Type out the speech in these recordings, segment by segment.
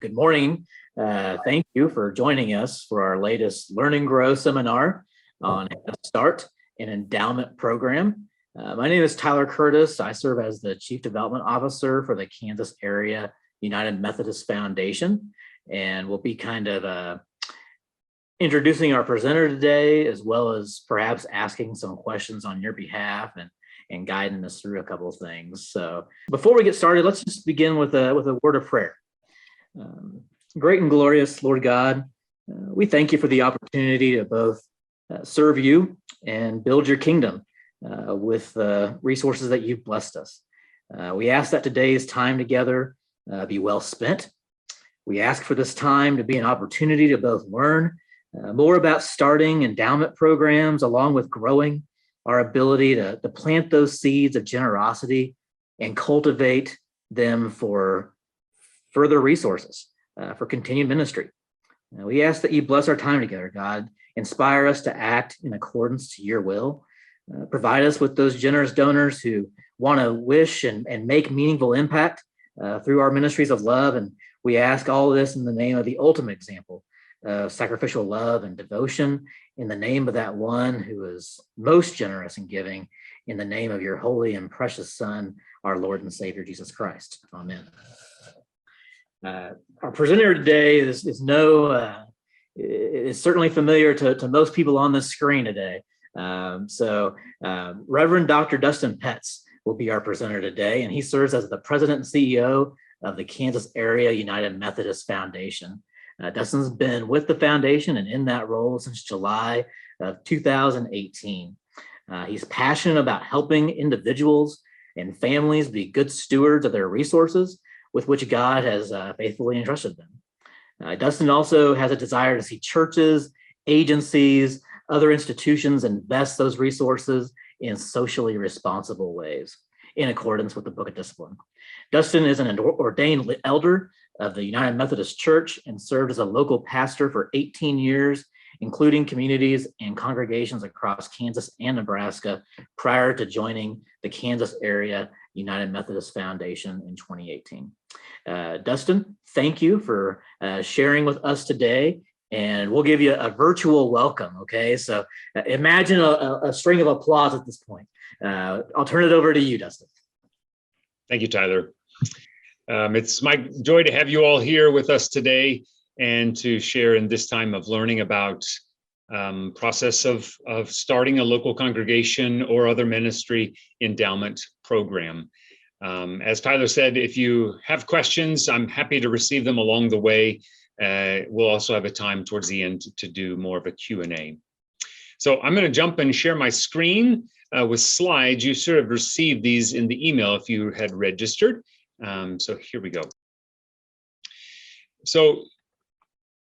good morning. Thank you for joining us for our latest Learn and Grow seminar on how to start an endowment program. My name is Tyler Curtis. I serve as the Chief Development Officer for the Kansas Area United Methodist Foundation, and we'll be kind of introducing our presenter today, as well as perhaps asking some questions on your behalf and guiding us through a couple of things. So before we get started, let's just begin with a word of prayer. Great and glorious Lord God, we thank you for the opportunity to both serve you and build your kingdom with the resources that you've blessed us. We ask that today's time together be well spent. We ask for this time to be an opportunity to both learn more about starting endowment programs, along with growing our ability to plant those seeds of generosity and cultivate them for further resources, for continued ministry. We ask that you bless our time together, God. Inspire us to act in accordance to your will. Provide us with those generous donors who want to wish and make meaningful impact through our ministries of love. And we ask all this in the name of the ultimate example of sacrificial love and devotion, in the name of that one who is most generous in giving, in the name of your holy and precious Son, our Lord and Savior, Jesus Christ. Amen. Our presenter today is certainly familiar to most people on this screen today. Reverend Dr. Dustin Petz will be our presenter today, and he serves as the president and CEO of the Kansas Area United Methodist Foundation. Dustin's been with the foundation and in that role since July of 2018. He's passionate about helping individuals and families be good stewards of their resources with which God has faithfully entrusted them. Dustin also has a desire to see churches, agencies, other institutions invest those resources in socially responsible ways in accordance with the Book of Discipline. Dustin is an ordained elder of the United Methodist Church and served as a local pastor for 18 years, including communities and congregations across Kansas and Nebraska prior to joining the Kansas Area United Methodist Foundation in 2018. Dustin, thank you for sharing with us today, and we'll give you a virtual welcome, okay? So imagine a string of applause at this point. I'll turn it over to you, Dustin. Thank you, Tyler. It's my joy to have you all here with us today and to share in this time of learning about process of starting a local congregation or other ministry endowment program. As Tyler said, if you have questions, I'm happy to receive them along the way. We'll also have a time towards the end to do more of a Q&A. So I'm going to jump and share my screen with slides. You should have received these in the email if you had registered. So here we go. So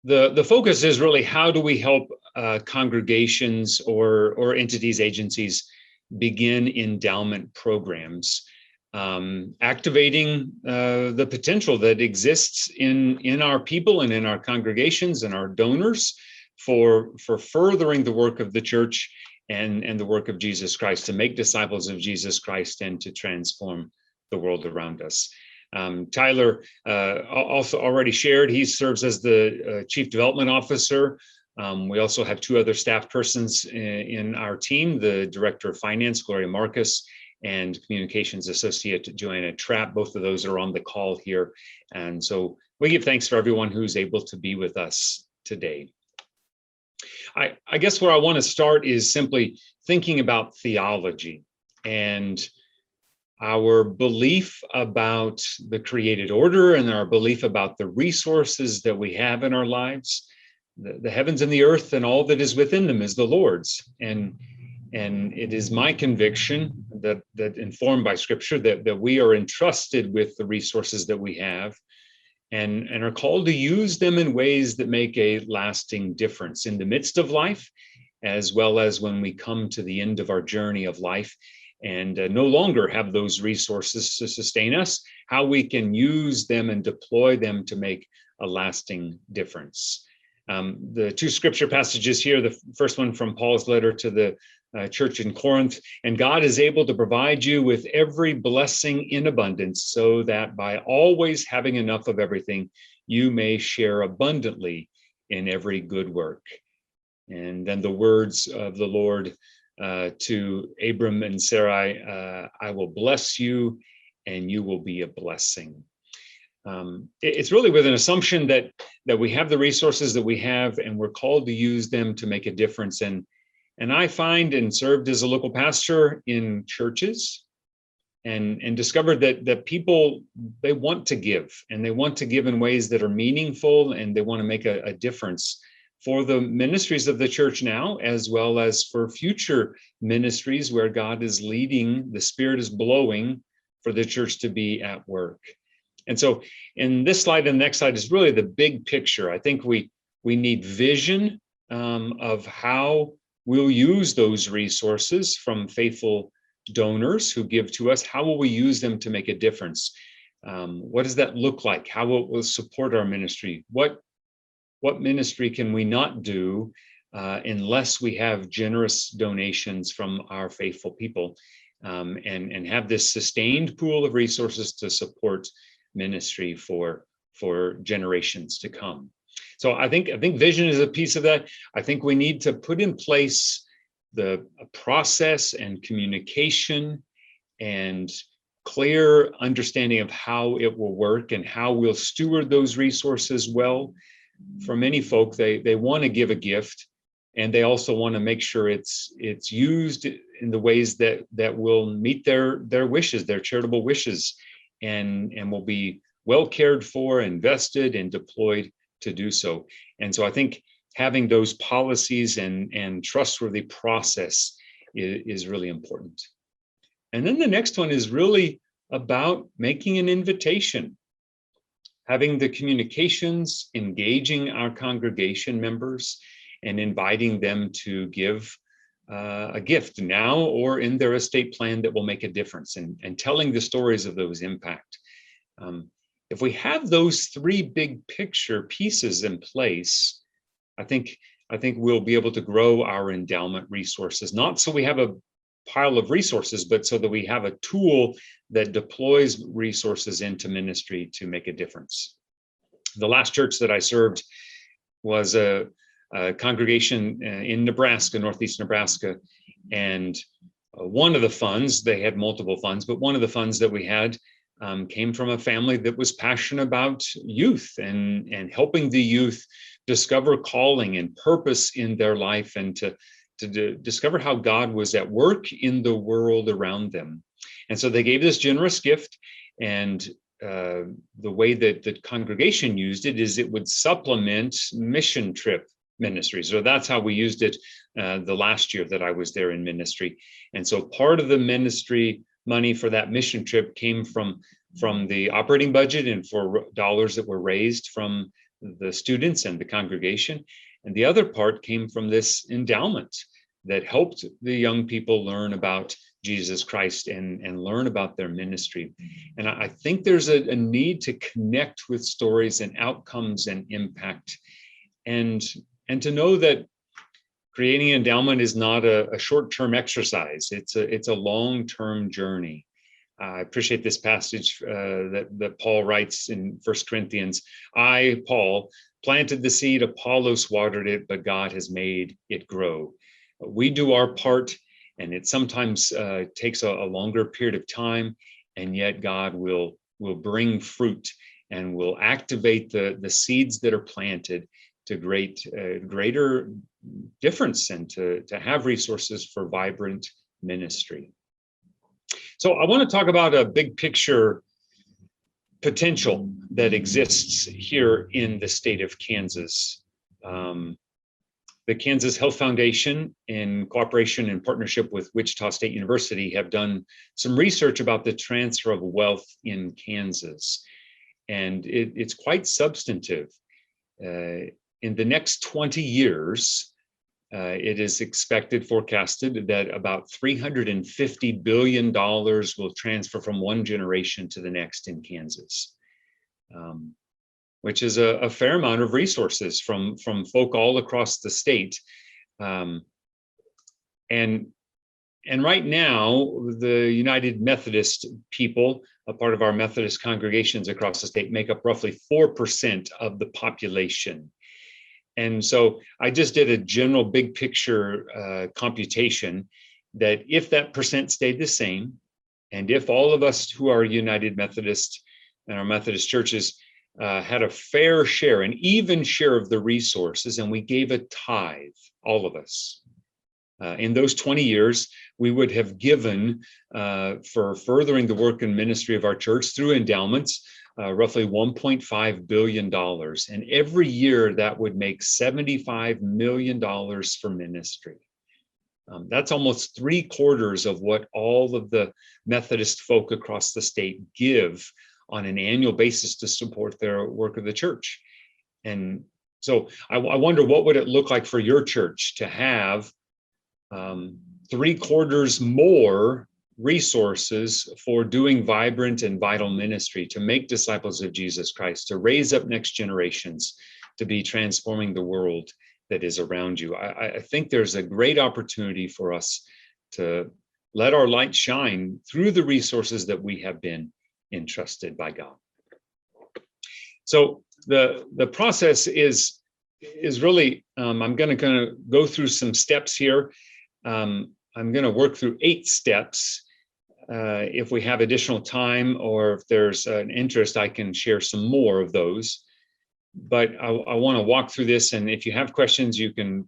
the focus is really, how do we help congregations or entities, agencies begin endowment programs, activating the potential that exists in our people and in our congregations and our donors for furthering the work of the church and the work of Jesus Christ, to make disciples of Jesus Christ and to transform the world around us. Tyler also already shared, he serves as the Chief Development Officer. We also have two other staff persons in our team, the Director of Finance, Gloria Marcus, and Communications Associate, Joanna Trapp. Both of those are on the call here. And so we give thanks for everyone who's able to be with us today. I guess where I want to start is simply thinking about theology and our belief about the created order and our belief about the resources that we have in our lives. The heavens and the earth and all that is within them is the Lord's. And it is my conviction that informed by Scripture that we are entrusted with the resources that we have and are called to use them in ways that make a lasting difference in the midst of life, as well as when we come to the end of our journey of life and no longer have those resources to sustain us, how we can use them and deploy them to make a lasting difference. The two scripture passages here, the first one from Paul's letter to the church in Corinth, and God is able to provide you with every blessing in abundance, so that by always having enough of everything, you may share abundantly in every good work. And then the words of the Lord to Abram and Sarai, I will bless you and you will be a blessing. It's really with an assumption that we have the resources that we have and we're called to use them to make a difference. And I find and served as a local pastor in churches and discovered that people, they want to give, and they want to give in ways that are meaningful, and they want to make a difference for the ministries of the church now, as well as for future ministries where God is leading, the Spirit is blowing for the church to be at work. And so in this slide and the next slide is really the big picture. I think we need vision of how we'll use those resources from faithful donors who give to us. How will we use them to make a difference? What does that look like? How will it support our ministry? What ministry can we not do unless we have generous donations from our faithful people, and have this sustained pool of resources to support ministry for generations to come? So I think vision is a piece of that. I think we need to put in place the process and communication and clear understanding of how it will work and how we'll steward those resources well. For many folk, they want to give a gift, and they also want to make sure it's used in the ways that will meet their wishes, their charitable wishes, and will be well cared for, invested, and deployed to do so. And so I think having those policies and trustworthy process is really important. And then the next one is really about making an invitation, having the communications, engaging our congregation members, and inviting them to give a gift now or in their estate plan that will make a difference, and telling the stories of those impact. If we have those three big picture pieces in place, I think we'll be able to grow our endowment resources, not so we have a pile of resources, but so that we have a tool that deploys resources into ministry to make a difference. The last church that I served was a congregation in Nebraska, northeast Nebraska, and one of the funds, they had multiple funds, but one of the funds that we had came from a family that was passionate about youth and helping the youth discover calling and purpose in their life, and to discover how God was at work in the world around them. And so they gave this generous gift, and the way that the congregation used it is it would supplement mission trip ministries. So that's how we used it the last year that I was there in ministry. And so part of the ministry money for that mission trip came from the operating budget and for dollars that were raised from the students and the congregation. And the other part came from this endowment that helped the young people learn about Jesus Christ and learn about their ministry. And I think there's a need to connect with stories and outcomes and impact, and to know that creating an endowment is not a short-term exercise. It's a long-term journey. I appreciate this passage that Paul writes in 1 Corinthians. I, Paul, planted the seed, Apollos watered it, but God has made it grow. We do our part, and it sometimes takes a longer period of time, and yet God will bring fruit and will activate the seeds that are planted to greater difference, and to have resources for vibrant ministry. So I want to talk about a big picture potential that exists here in the state of Kansas. The Kansas Health Foundation, in cooperation and partnership with Wichita State University, have done some research about the transfer of wealth in Kansas. And it's quite substantive. In the next 20 years, it is forecasted that about $350 billion will transfer from one generation to the next in Kansas, which is a fair amount of resources from folk all across the state. And And right now, the United Methodist people, a part of our Methodist congregations across the state, make up roughly 4% of the population. And so I just did a general big picture computation that if that percent stayed the same, and if all of us who are United Methodist and our Methodist churches had a fair share, an even share of the resources, and we gave a tithe, all of us, in those 20 years, we would have given for furthering the work and ministry of our church through endowments, roughly $1.5 billion. And every year that would make $75 million for ministry. That's almost 3/4 of what all of the Methodist folk across the state give on an annual basis to support their work of the church. And so I wonder, what would it look like for your church to have 3/4 more resources for doing vibrant and vital ministry, to make disciples of Jesus Christ, to raise up next generations, to be transforming the world that is around you. I think there's a great opportunity for us to let our light shine through the resources that we have been entrusted by God. So the process is really, I'm going to go through some steps here. I'm going to work through 8 steps. If we have additional time, or if there's an interest, I can share some more of those. But I want to walk through this, and if you have questions, you can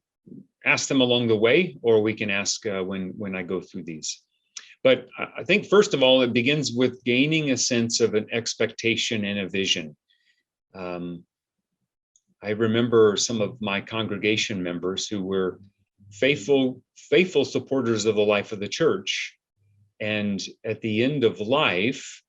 ask them along the way, or we can ask when I go through these. But I think, first of all, it begins with gaining a sense of an expectation and a vision. I remember some of my congregation members who were faithful supporters of the life of the church. And at the end of life,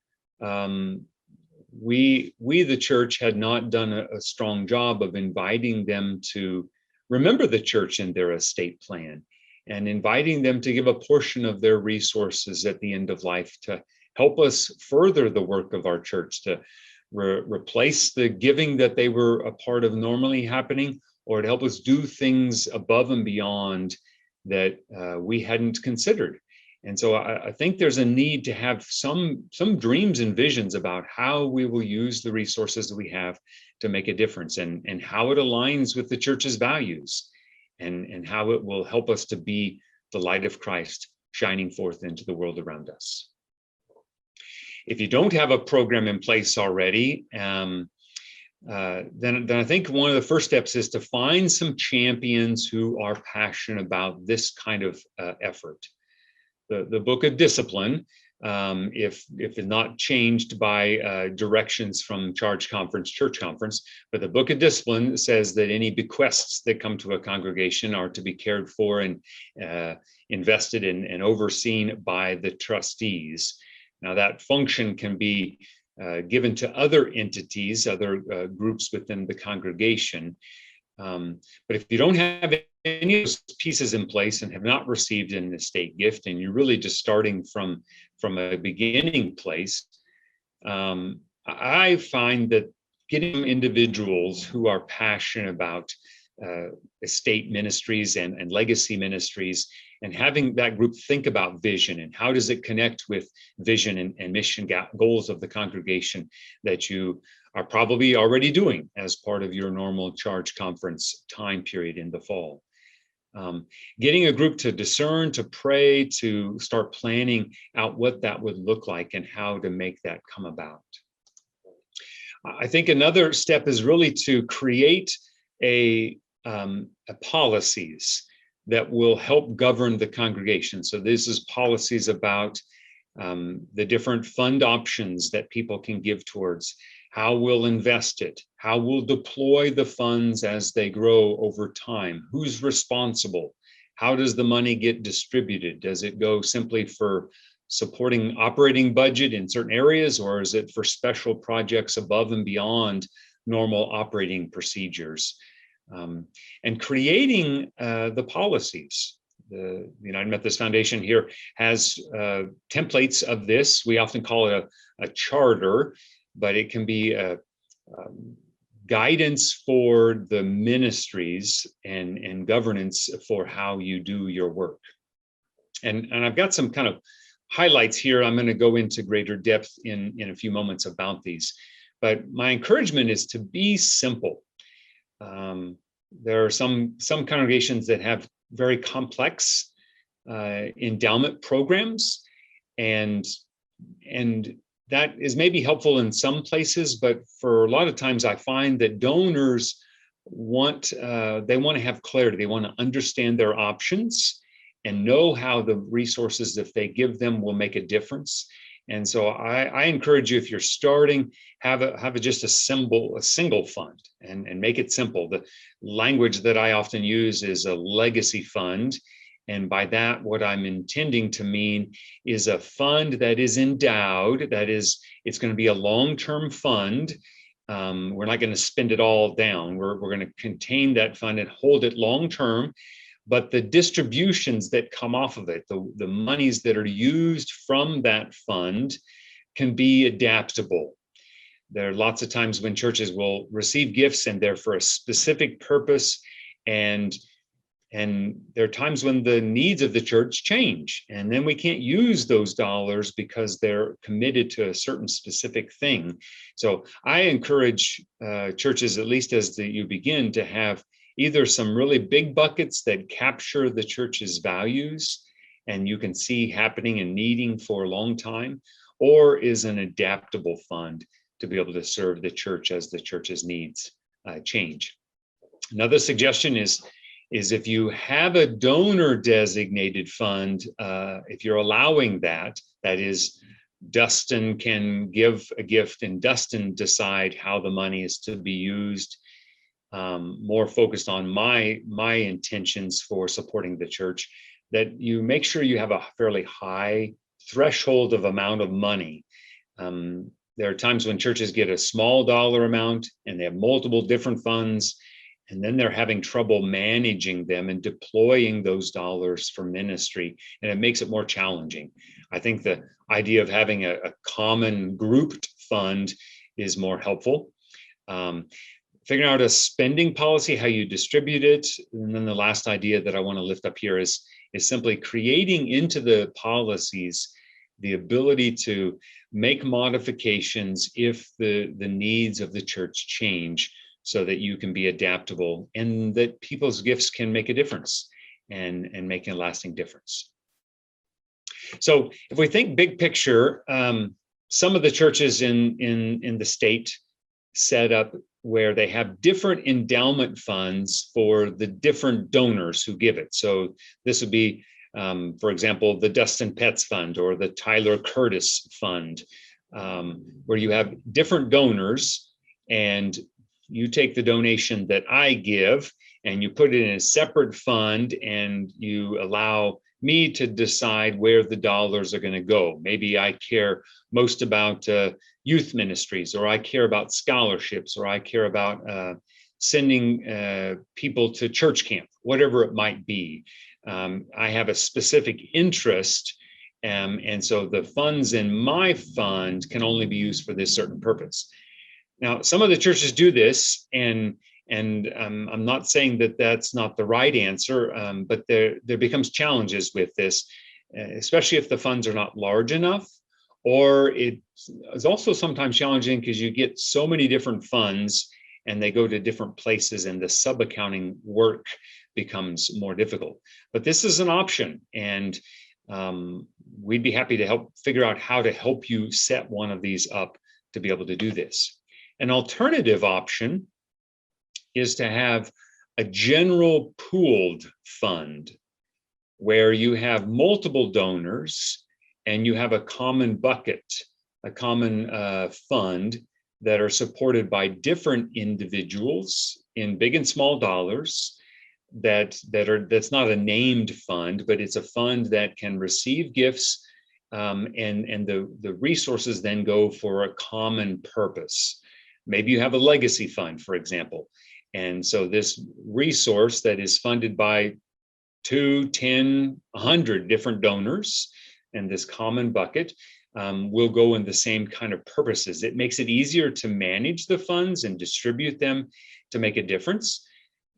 we the church had not done a strong job of inviting them to remember the church in their estate plan, and inviting them to give a portion of their resources at the end of life to help us further the work of our church, to replace the giving that they were a part of normally happening, or to help us do things above and beyond that we hadn't considered. And so I think there's a need to have some dreams and visions about how we will use the resources that we have to make a difference, and how it aligns with the church's values, and how it will help us to be the light of Christ shining forth into the world around us. If you don't have a program in place already, then I think one of the first steps is to find some champions who are passionate about this kind of effort. The Book of Discipline, if it's not changed by directions from church conference, but the Book of Discipline says that any bequests that come to a congregation are to be cared for and invested in and overseen by the trustees. Now, that function can be given to other entities, other groups within the congregation. But if you don't have any of those pieces in place and have not received an estate gift, and you're really just starting from a beginning place, I find that getting individuals who are passionate about estate ministries and legacy ministries, and having that group think about vision and how does it connect with vision and mission goals of the congregation that you are probably already doing as part of your normal charge conference time period in the fall. Getting a group to discern, to pray, to start planning out what that would look like and how to make that come about. I think another step is really to create a policies that will help govern the congregation. So this is policies about the different fund options that people can give towards, how we'll invest it, how we'll deploy the funds as they grow over time, who's responsible, how does the money get distributed? Does it go simply for supporting operating budget in certain areas, or is it for special projects above and beyond normal operating procedures? And creating the policies. The United Methodist Foundation here has templates of this. We often call it a charter, but it can be a guidance for the ministries and governance for how you do your work. And I've got some kind of highlights here. I'm going to go into greater depth in a few moments about these. But my encouragement is to be simple. There are some congregations that have very complex endowment programs, and that is maybe helpful in some places, but for a lot of times I find that donors want to have clarity. They want to understand their options and know how the resources, if they give them, will make a difference. And so I encourage you, if you're starting, have just a single fund and make it simple. The language that I often use is a legacy fund. And by that, what I'm intending to mean is a fund that is endowed, that is, it's going to be a long-term fund. We're not going to spend it all down. We're going to contain that fund and hold it long-term. But the distributions that come off of it, the monies that are used from that fund, can be adaptable. There are lots of times when churches will receive gifts and they're for a specific purpose, and there are times when the needs of the church change, and then we can't use those dollars because they're committed to a certain specific thing. So I encourage churches, at least as you begin, to have either some really big buckets that capture the church's values and you can see happening and needing for a long time, or is an adaptable fund to be able to serve the church as the church's needs change. Another suggestion is if you have a donor designated fund, if you're allowing that is, Dustin can give a gift and Dustin decide how the money is to be used, more focused on my intentions for supporting the church, that you make sure you have a fairly high threshold of amount of money. There are times when churches get a small dollar amount and they have multiple different funds, and then they're having trouble managing them and deploying those dollars for ministry, and it makes it more challenging. I think the idea of having a common grouped fund is more helpful. Figuring out a spending policy, how you distribute it. And then the last idea that I want to lift up here is simply creating into the policies the ability to make modifications if the needs of the church change, so that you can be adaptable and that people's gifts can make a difference and make a lasting difference. So if we think big picture, some of the churches in the state set up where they have different endowment funds for the different donors who give it. So this would be, for example, the Dustin Petz Fund or the Tyler Curtis Fund, where you have different donors, and you take the donation that I give and you put it in a separate fund, and you allow me to decide where the dollars are going to go. Maybe I care most about youth ministries, or I care about scholarships, or I care about sending people to church camp, whatever it might be. I have a specific interest, and so the funds in my fund can only be used for this certain purpose. Now, some of the churches do this, and I'm not saying that that's not the right answer, but there becomes challenges with this, especially if the funds are not large enough, or it is also sometimes challenging because you get so many different funds and they go to different places, and the sub-accounting work becomes more difficult. But this is an option, and we'd be happy to help figure out how to help you set one of these up to be able to do this. An alternative option is to have a general pooled fund where you have multiple donors and you have a common bucket, a common fund that are supported by different individuals in big and small dollars, that's not a named fund, but it's a fund that can receive gifts, and the resources then go for a common purpose. Maybe you have a legacy fund, for example. And so this resource that is funded by 2, 10, 100 different donors, and this common bucket will go in the same kind of purposes. It makes it easier to manage the funds and distribute them to make a difference.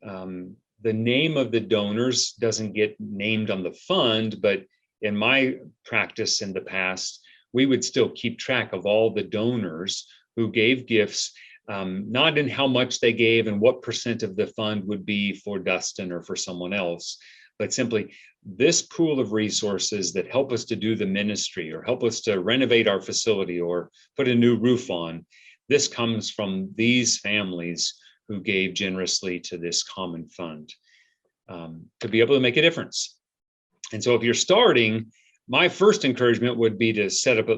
The name of the donors doesn't get named on the fund, but in my practice in the past, we would still keep track of all the donors who gave gifts, not in how much they gave and what percent of the fund would be for Dustin or for someone else, but simply this pool of resources that help us to do the ministry or help us to renovate our facility or put a new roof on. This comes from these families who gave generously to this common fund to be able to make a difference. And so if you're starting, my first encouragement would be to set up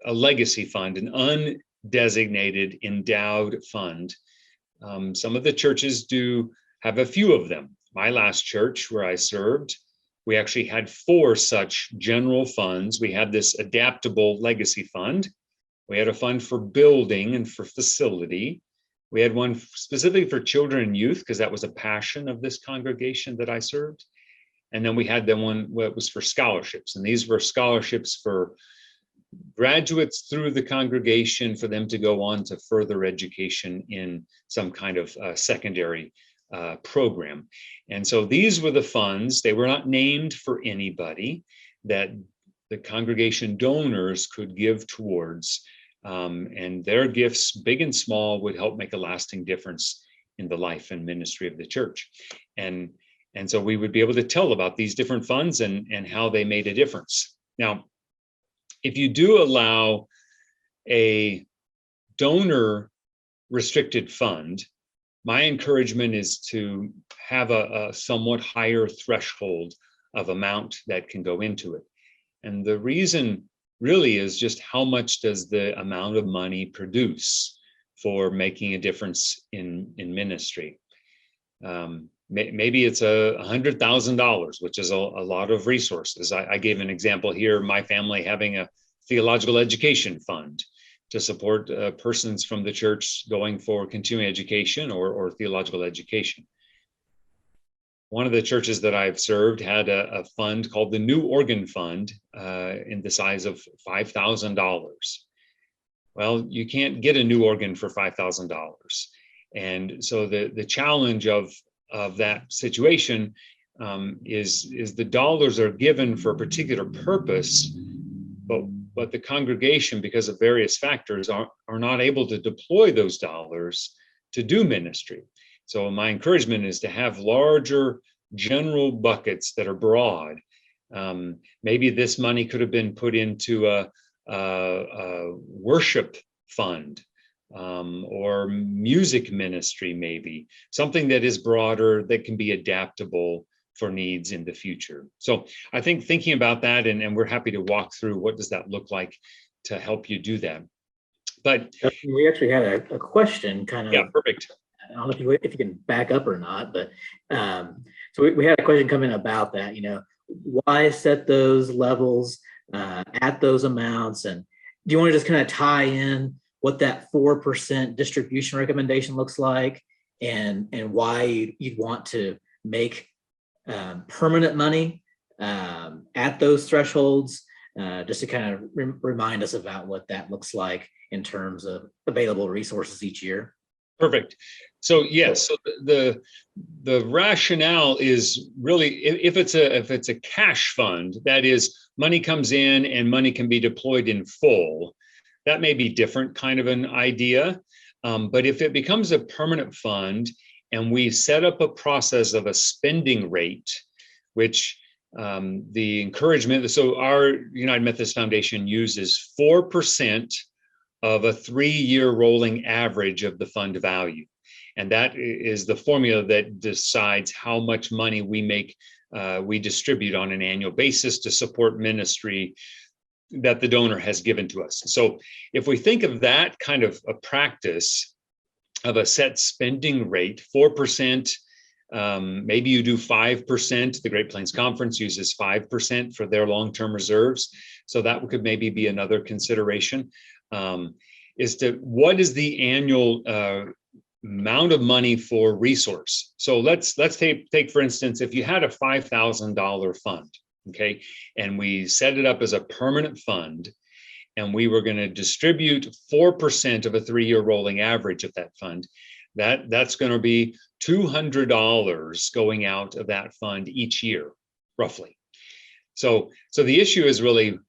a legacy fund, an undesignated endowed fund. Some of the churches do have a few of them. My last church where I served, we actually had 4 such general funds. We had this adaptable legacy fund. We had a fund for building and for facility. We had one specifically for children and youth, because that was a passion of this congregation that I served. And then we had the one that was for scholarships. And these were scholarships for graduates through the congregation for them to go on to further education in some kind of secondary program. And so these were the funds. They were not named for anybody, that the congregation donors could give towards. And their gifts, big and small, would help make a lasting difference in the life and ministry of the church. And so we would be able to tell about these different funds and how they made a difference. Now, if you do allow a donor restricted fund, my encouragement is to have a somewhat higher threshold of amount that can go into it. And the reason really is just how much does the amount of money produce for making a difference in ministry. Maybe it's $100,000, which is a lot of resources. I gave an example here, my family having a theological education fund to support persons from the church going for continuing education or theological education. One of the churches that I've served had a fund called the New Organ Fund in the size of $5,000. Well, you can't get a new organ for $5,000. And so the challenge of that situation is the dollars are given for a particular purpose, but the congregation, because of various factors, are not able to deploy those dollars to do ministry. So my encouragement is to have larger general buckets that are broad. Maybe this money could have been put into a worship fund or music ministry, maybe something that is broader, that can be adaptable for needs in the future. So I think thinking about that, and we're happy to walk through what does that look like to help you do that. But we actually had a question kind of. Yeah, perfect. I don't know if you can back up or not, but so we had a question come in about that, why set those levels at those amounts? And do you want to just kind of tie in what that 4% distribution recommendation looks like and why you'd want to make permanent money at those thresholds, just to kind of remind us about what that looks like in terms of available resources each year? Perfect. So yes, so the rationale is really, if it's a cash fund, that is, money comes in and money can be deployed in full, that may be different kind of an idea. But if it becomes a permanent fund and we set up a process of a spending rate, which the encouragement, so our United Methodist Foundation uses 4% of a 3-year rolling average of the fund value. And that is the formula that decides how much money we distribute on an annual basis to support ministry that the donor has given to us. So if we think of that kind of a practice of a set spending rate, 4%, maybe you do 5%. The Great Plains Conference uses 5% for their long-term reserves. So that could maybe be another consideration. What is the annual amount of money for resource? So let's take for instance, if you had a $5,000 fund, okay, and we set it up as a permanent fund, and we were going to distribute 4% of a 3-year rolling average of that fund, that's going to be $200 going out of that fund each year, roughly. So the issue is really,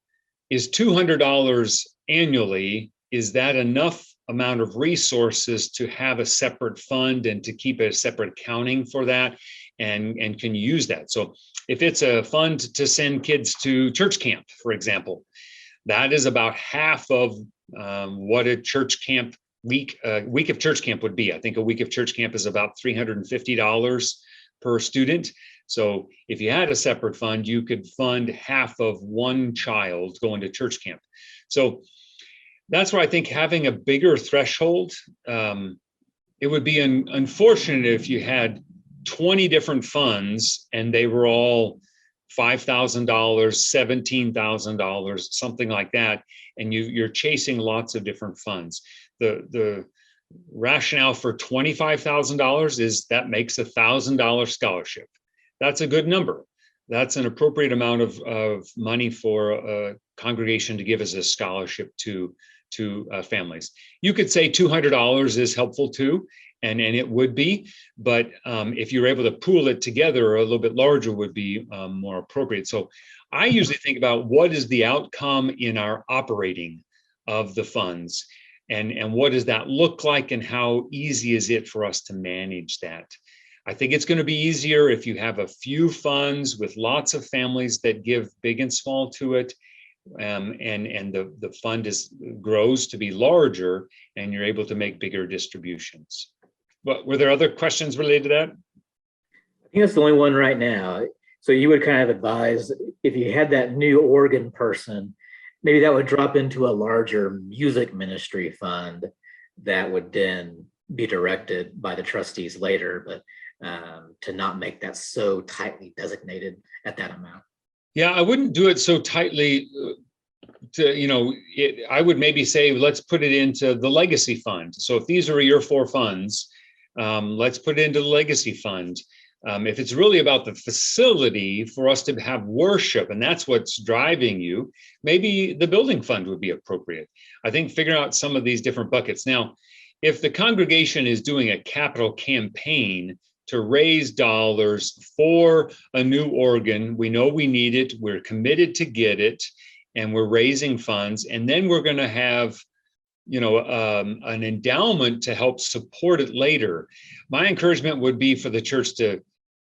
is $200 annually, is that enough amount of resources to have a separate fund and to keep a separate accounting for that? And can you use that? So if it's a fund to send kids to church camp, for example, that is about half of what a church camp week of church camp would be. I think a week of church camp is about $350 per student. So if you had a separate fund, you could fund half of one child going to church camp. So that's why I think having a bigger threshold, it would be unfortunate if you had 20 different funds and they were all $5,000, $17,000, something like that, and you're chasing lots of different funds. The rationale for $25,000 is that makes $1,000 scholarship. That's a good number. That's an appropriate amount of money for a congregation to give as a scholarship to families. You could say $200 is helpful too, and it would be, but if you're able to pool it together, a little bit larger would be more appropriate. So I usually think about what is the outcome in our operating of the funds, and what does that look like, and how easy is it for us to manage that? I think it's going to be easier if you have a few funds with lots of families that give big and small to it, and the fund grows to be larger, and you're able to make bigger distributions. But were there other questions related to that? I think that's the only one right now. So you would kind of advise, if you had that new organ person, maybe that would drop into a larger music ministry fund that would then be directed by the trustees later, but to not make that so tightly designated at that amount. Yeah, I wouldn't do it so tightly. I would maybe say, let's put it into the legacy fund. So if these are your 4 funds, let's put it into the legacy fund. If it's really about the facility for us to have worship, and that's what's driving you, maybe the building fund would be appropriate. I think figuring out some of these different buckets. Now, if the congregation is doing a capital campaign to raise dollars for a new organ, we know we need it, we're committed to get it, and we're raising funds, and then we're going to have an endowment to help support it later. My encouragement would be for the church to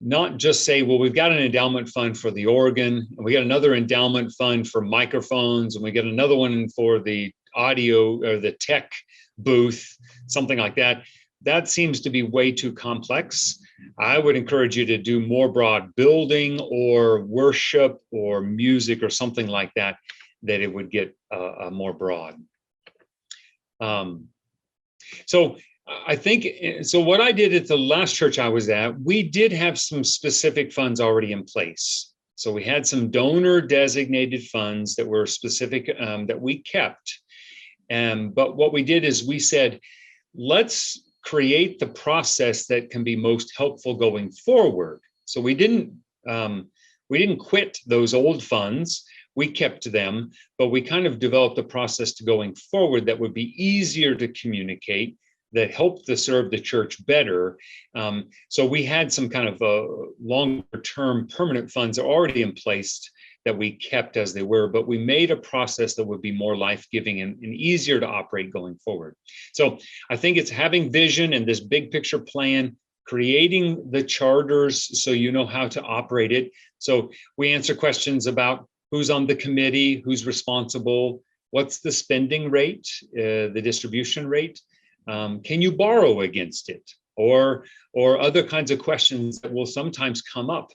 not just say, well, we've got an endowment fund for the organ, and we got another endowment fund for microphones, and we got another one for the audio or the tech booth, something like that. That seems to be way too complex. I would encourage you to do more broad building or worship or music or something like that, that it would get more broad. So I think, so what I did at the last church I was at, we did have some specific funds already in place. So we had some donor designated funds that were specific, that we kept. But what we did is we said, let's create the process that can be most helpful going forward. So we didn't quit those old funds. We kept them, but we kind of developed a process to going forward that would be easier to communicate, that helped to serve the church better. So we had some kind of longer term permanent funds already in place that we kept as they were, but we made a process that would be more life-giving and easier to operate going forward. So I think it's having vision and this big picture plan, creating the charters so you know how to operate it. So we answer questions about who's on the committee, who's responsible, what's the spending rate, the distribution rate, can you borrow against it, or other kinds of questions that will sometimes come up.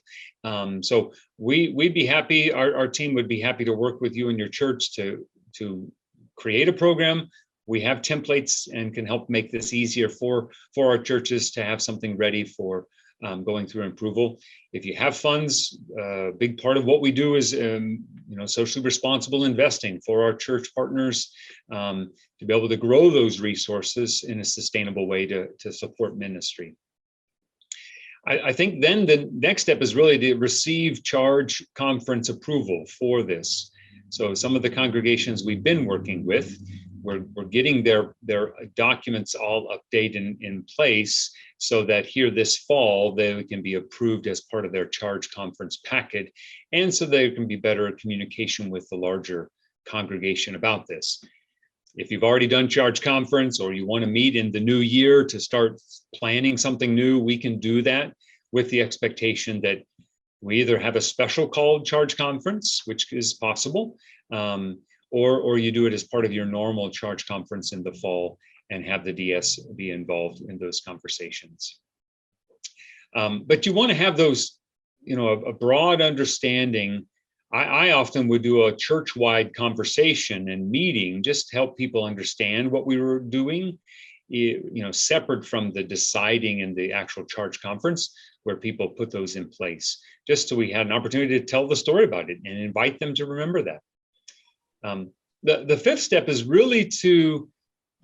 So we'd be happy, our team would be happy to work with you and your church to create a program. We have templates and can help make this easier for our churches to have something ready for going through approval. If you have funds, a big part of what we do is socially responsible investing for our church partners, to be able to grow those resources in a sustainable way to support ministry. I think then the next step is really to receive charge conference approval for this. So some of the congregations we've been working with, we're getting their documents all updated in place so that here this fall they can be approved as part of their charge conference packet, and so there can be better communication with the larger congregation about this. If you've already done charge conference or you want to meet in the new year to start planning something new, we can do that with the expectation that we either have a special called charge conference, which is possible, or you do it as part of your normal charge conference in the fall and have the DS be involved in those conversations. But you want to have those, a broad understanding. I often would do a church-wide conversation and meeting just to help people understand what we were doing, separate from the deciding and the actual charge conference where people put those in place, just so we had an opportunity to tell the story about it and invite them to remember that. The fifth step is really to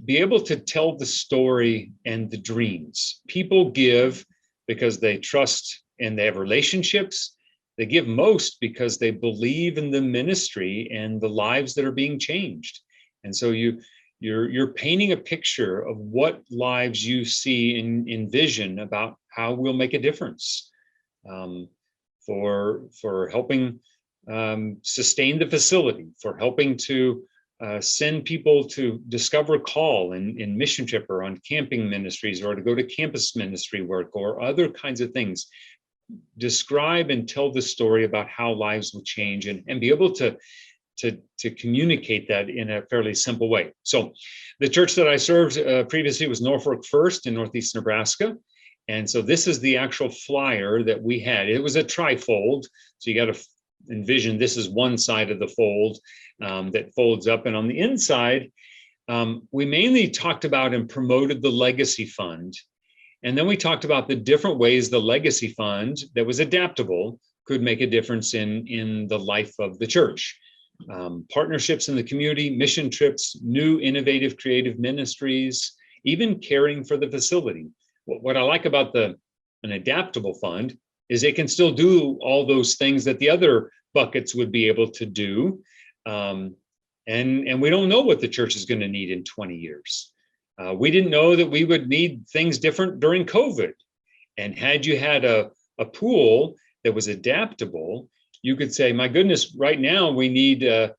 be able to tell the story and the dreams. People give because they trust and they have relationships. They give most because they believe in the ministry and the lives that are being changed. And so you're painting a picture of what lives you see in vision about how we'll make a difference, for helping sustain the facility, for helping to send people to discover call in mission trip or on camping ministries, or to go to campus ministry work or other kinds of things. Describe and tell the story about how lives will change, and be able to communicate that in a fairly simple way. So the church that I served previously was Norfolk First in Northeast Nebraska. And so this is the actual flyer that we had. It was a trifold. So you got to envision this is one side of the fold that folds up. And on the inside, we mainly talked about and promoted the Legacy Fund. And then we talked about the different ways the Legacy Fund that was adaptable could make a difference in the life of the church. Partnerships in the community, mission trips, new innovative creative ministries, even caring for the facility. What I like about an adaptable fund is it can still do all those things that the other buckets would be able to do. And we don't know what the church is going to need in 20 years. We didn't know that we would need things different during COVID. And had you had a pool that was adaptable, you could say, my goodness, right now we need a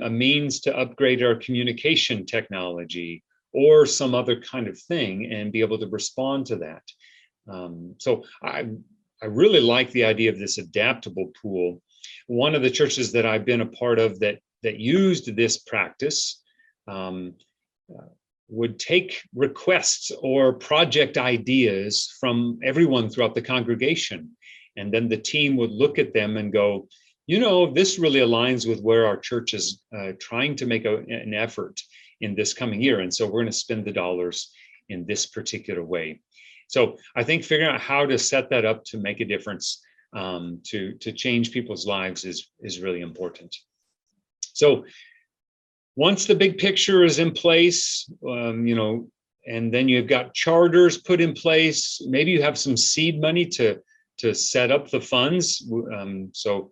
means to upgrade our communication technology or some other kind of thing, and be able to respond to that. So I really like the idea of this adaptable pool. One of the churches that I've been a part of that used this practice would take requests or project ideas from everyone throughout the congregation. And then the team would look at them and go, this really aligns with where our church is trying to make an effort in this coming year. And so we're going to spend the dollars in this particular way. So I think figuring out how to set that up to make a difference, to change people's lives is really important. So once the big picture is in place, and then you've got charters put in place, maybe you have some seed money to set up the funds. So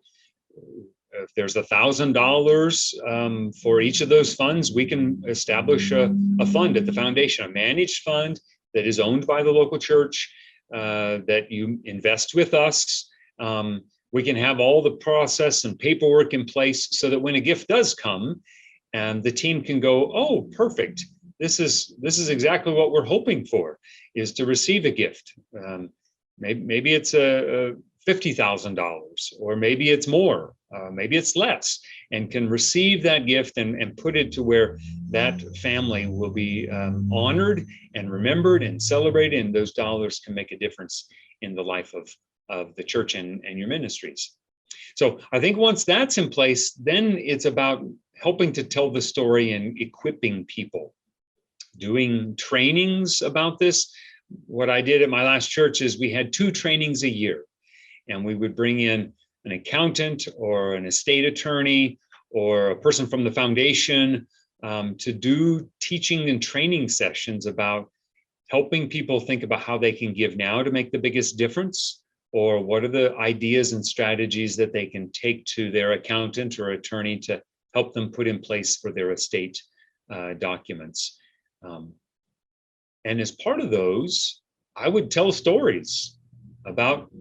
if there's $1,000 for each of those funds, we can establish a fund at the foundation, a managed fund that is owned by the local church, that you invest with us. We can have all the process and paperwork in place so that when a gift does come, and the team can go, oh, perfect. This is exactly what we're hoping for, is to receive a gift. Maybe it's a $50,000, or maybe it's more, maybe it's less, and can receive that gift and put it to where that family will be honored and remembered and celebrated, and those dollars can make a difference in the life of the church and your ministries. So I think once that's in place, then it's about helping to tell the story and equipping people, doing trainings about this. What I did at my last church is we had 2 trainings a year, and we would bring in an accountant or an estate attorney or a person from the foundation to do teaching and training sessions about helping people think about how they can give now to make the biggest difference, or what are the ideas and strategies that they can take to their accountant or attorney to help them put in place for their estate documents. And as part of those, I would tell stories about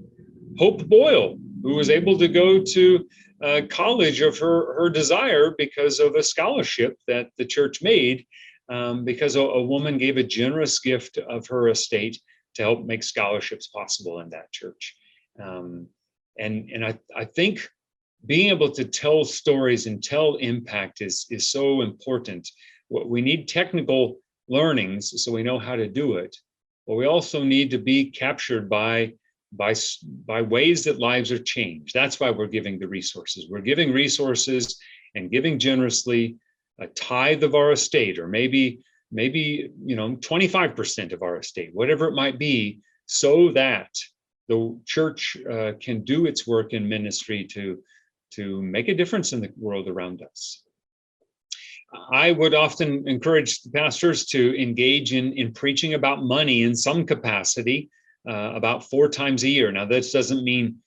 Hope Boyle, who was able to go to college of her desire because of a scholarship that the church made, because a woman gave a generous gift of her estate to help make scholarships possible in that church. And I think being able to tell stories and tell impact is so important. We need technical learnings so we know how to do it, but we also need to be captured by ways that lives are changed. That's why we're giving the resources. We're giving resources and giving generously a tithe of our estate, or maybe 25% of our estate, whatever it might be, so that the church can do its work in ministry to make a difference in the world around us. I would often encourage the pastors to engage in preaching about money in some capacity, about 4 times a year. Now, this doesn't mean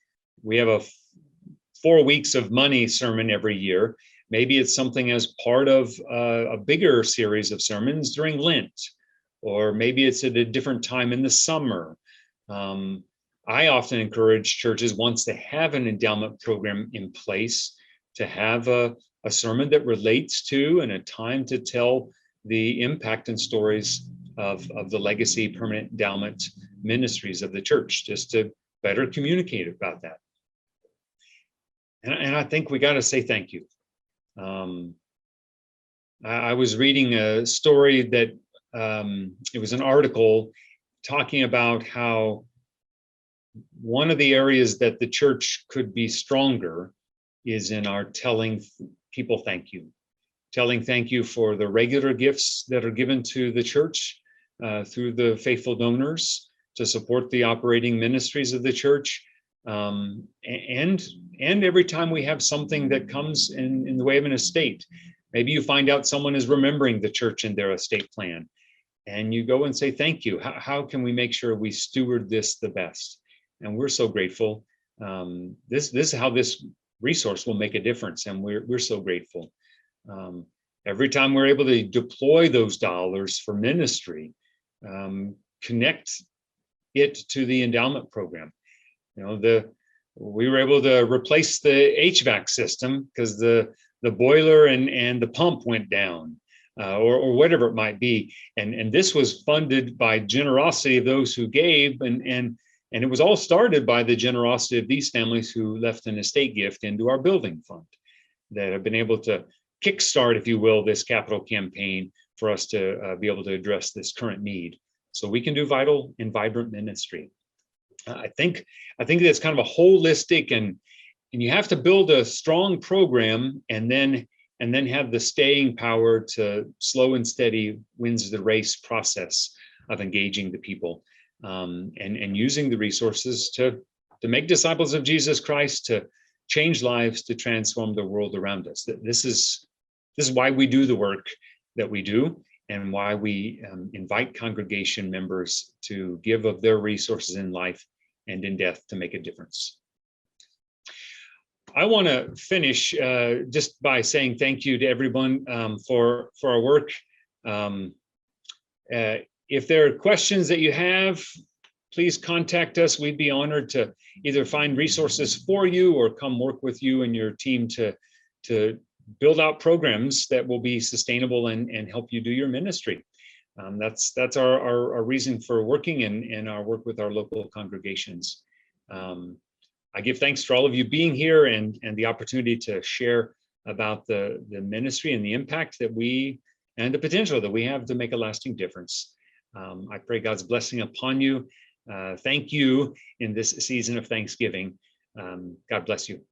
we have a 4 weeks of money sermon every year. Maybe it's something as part of a bigger series of sermons during Lent, or maybe it's at a different time in the summer. I often encourage churches, once they have an endowment program in place, to have a sermon that relates to and a time to tell the impact and stories of the legacy permanent endowment ministries of the church, just to better communicate about that. And I think we got to say thank you. I was reading a story that it was an article talking about how one of the areas that the church could be stronger is in our telling people thank you. Telling thank you for the regular gifts that are given to the church through the faithful donors to support the operating ministries of the church. And every time we have something that comes in the way of an estate, maybe you find out someone is remembering the church in their estate plan, and you go and say, thank you. How can we make sure we steward this the best? And we're so grateful. This is how this resource will make a difference, and we're so grateful. Every time we're able to deploy those dollars for ministry, connect it to the endowment program. We were able to replace the HVAC system because the boiler and the pump went down, or whatever it might be. And this was funded by generosity of those who gave, and it was all started by the generosity of these families who left an estate gift into our building fund that have been able to kickstart, if you will, this capital campaign for us to be able to address this current need, so we can do vital and vibrant ministry. I think that's kind of a holistic, and you have to build a strong program and then have the staying power to slow and steady wins the race process of engaging the people, and using the resources to make disciples of Jesus Christ, to change lives, to transform the world around us. This is why we do the work that we do, and why we invite congregation members to give of their resources in life and in death to make a difference. I want to finish just by saying thank you to everyone for our work. If there are questions that you have, please contact us. We'd be honored to either find resources for you or come work with you and your team to build out programs that will be sustainable and help you do your ministry. That's our reason for working and our work with our local congregations. I give thanks for all of you being here and the opportunity to share about the ministry and the impact that and the potential that we have to make a lasting difference. I pray God's blessing upon you. Thank you in this season of Thanksgiving. God bless you.